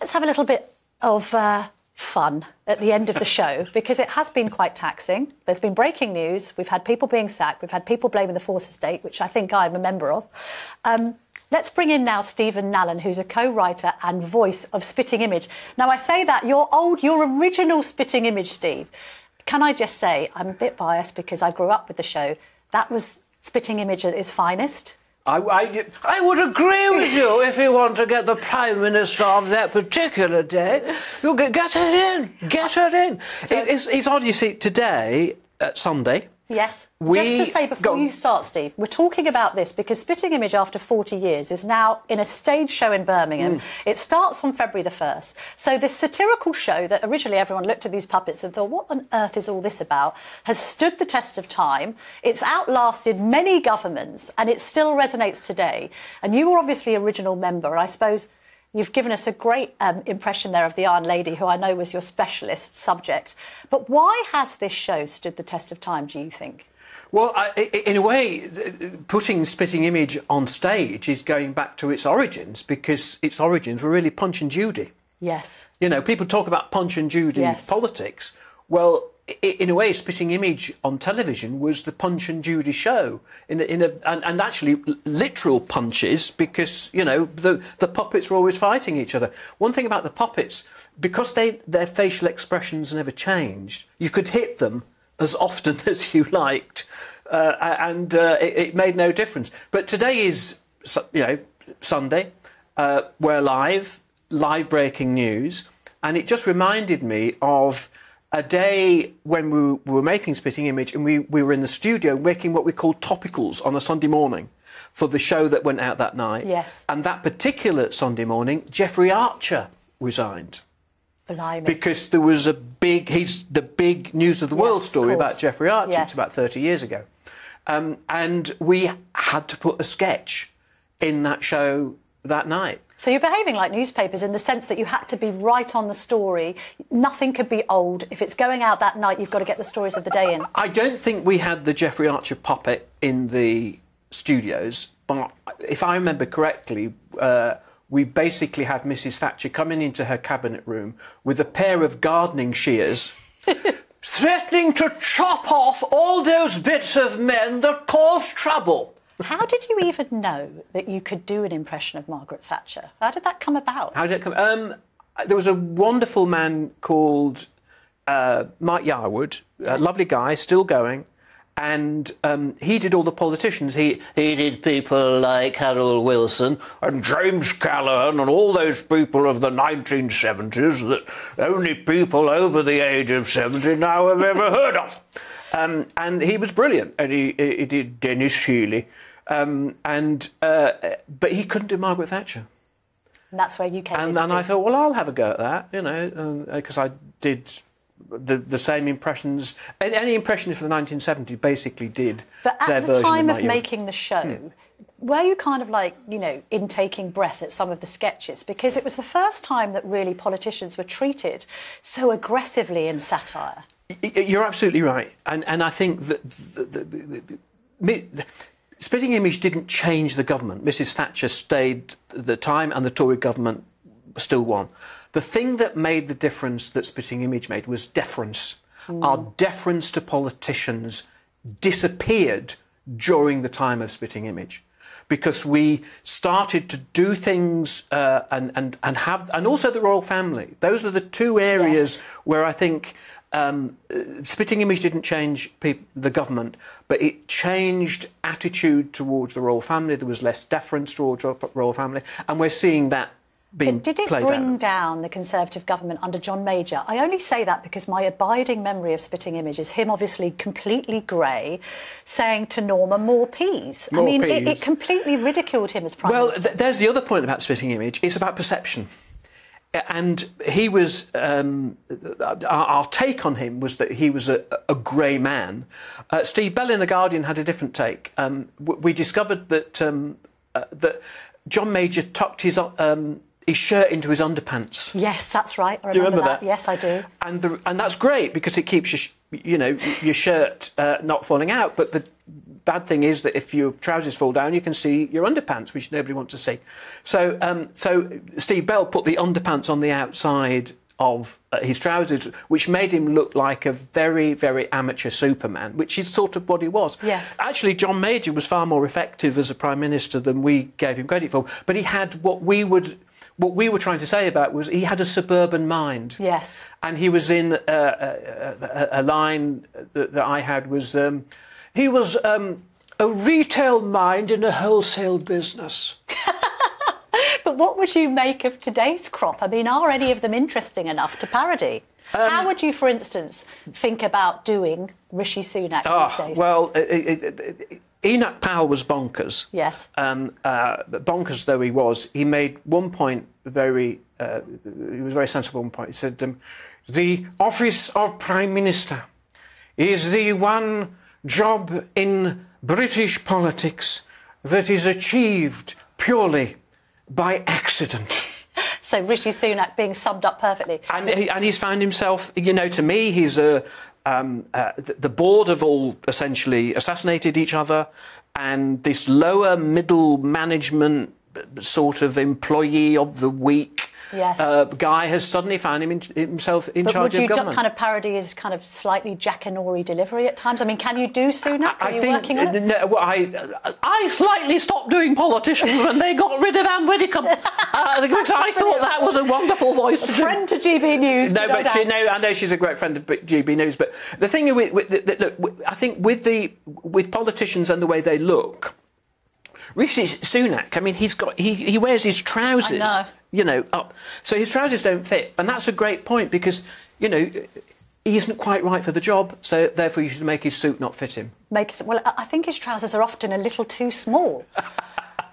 Let's have a little bit of fun at the end of the show, because it has been quite taxing. There's been breaking news. We've had people being sacked. We've had people blaming the forces state, which I think I'm a member of. Let's bring in now Steve Nallon, who's a co-writer and voice of Spitting Image. Now, I say that, your original Spitting Image, Steve. Can I just say, I'm a bit biased because I grew up with the show. That was Spitting Image at its finest. I would agree with you if you want to get the Prime Minister of that particular day. You get her in. Get her in. So, it's odd, you see, today, Sunday... Yes. Just to say, before you start, Steve, we're talking about this because Spitting Image, after 40 years, is now in a stage show in Birmingham. It starts on February the 1st. So this satirical show that originally everyone looked at these puppets and thought, what on earth is all this about, has stood the test of time. It's outlasted many governments and it still resonates today. And you were obviously original member, and I suppose... You've given us a great impression there of the Iron Lady, who I know was your specialist subject. But why has this show stood the test of time, do you think? Well, in a way, putting Spitting Image on stage is going back to its origins, because its origins were really Punch and Judy. Yes. You know, people talk about Punch and Judy politics. Well, in a way, Spitting Image on television was the Punch and Judy show, and actually literal punches, because, you know, the puppets were always fighting each other. One thing about the puppets, because their facial expressions never changed, you could hit them as often as you liked, and it made no difference. But today is, you know, Sunday. We're live breaking news, and it just reminded me of a day when we were making Spitting Image, and we were in the studio making what we call topicals on a Sunday morning for the show that went out that night. Yes. And that particular Sunday morning, Jeffrey Archer resigned. Blimey. Because there was he's the big News of the World story about Jeffrey Archer. It's about 30 years ago. And we had to put a sketch in that show that night. So you're behaving like newspapers in the sense that you had to be right on the story. Nothing could be old. If it's going out that night, you've got to get the stories of the day in. I don't think we had the Jeffrey Archer puppet in the studios, but if I remember correctly, we basically had Mrs. Thatcher coming into her cabinet room with a pair of gardening shears, threatening to chop off all those bits of men that cause trouble. How did you even know that you could do an impression of Margaret Thatcher? How did that come about? How did it come? There was a wonderful man called Mike Yarwood, a lovely guy, still going, and he did all the politicians. He did people like Harold Wilson and James Callaghan and all those people of the 1970s that only people over the age of 70 now have ever heard of. And he was brilliant, and he did Dennis Healy. But he couldn't do Margaret Thatcher. And that's where you came in. And I thought, well, I'll have a go at that, you know, because I did the same impressions. Any impression from the 1970s basically did their version of But at the time of making the show, were you kind of like, you know, intaking breath at some of the sketches? Because it was the first time that really politicians were treated so aggressively in satire. You're absolutely right. And I think that Spitting Image didn't change the government. Mrs. Thatcher stayed at the time and the Tory government still won. The thing that made the difference that Spitting Image made was deference. Our deference to politicians disappeared during the time of Spitting Image, because we started to do things and also the royal family. Those are the two areas where I think Spitting Image didn't change the government, but it changed attitude towards the royal family. There was less deference towards the royal family, and we're seeing that being played out. Did it bring down the Conservative government under John Major? I only say that because my abiding memory of Spitting Image is him obviously completely grey, saying to Norma, more peas. I mean, it completely ridiculed him as Prime Minister. Well, there's the other point about Spitting Image. It's about perception. And he was, our take on him was that he was a grey man. Steve Bell in The Guardian had a different take. We discovered that that John Major tucked his shirt into his underpants. Yes, that's right. Do you remember that? Yes, I do. And that's great because it keeps your shirt not falling out. But bad thing is that if your trousers fall down, you can see your underpants, which nobody wants to see. So, so Steve Bell put the underpants on the outside of his trousers, which made him look like a very, very amateur Superman, which is sort of what he was. Yes. Actually, John Major was far more effective as a Prime Minister than we gave him credit for, but he had what we were trying to say about was he had a suburban mind. Yes. And he was in a line that I had was, he was a retail mind in a wholesale business. But what would you make of today's crop? I mean, are any of them interesting enough to parody? How would you, for instance, think about doing Rishi Sunak these days? Well, Enoch Powell was bonkers. Yes. Bonkers though he was, he made one point he was very sensible at one point. He said, the office of Prime Minister is the one job in British politics that is achieved purely by accident. So Rishi Sunak being summed up perfectly. And he's found himself, you know, to me, he's the board have all essentially assassinated each other, and this lower middle management sort of employee of the week guy has suddenly found himself in charge of government. But would you kind of parody his kind of slightly Jackanory delivery at times? I mean, can you do Sunak? Are you working on it? No, well, I slightly stopped doing politicians when they got rid of Anne Widdecombe because I thought that was a wonderful voice. A friend to GBNews. No, but I know she's a great friend of GBNews. But the thing look, I think with politicians and the way they look, Rishi Sunak, I mean, he wears his trousers, you know, up. So his trousers don't fit. And that's a great point because, you know, he isn't quite right for the job. So therefore you should make his suit not fit him. Well, I think his trousers are often a little too small.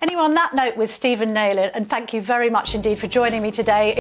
Anyway, on that note with Steve Nallon, and thank you very much indeed for joining me today.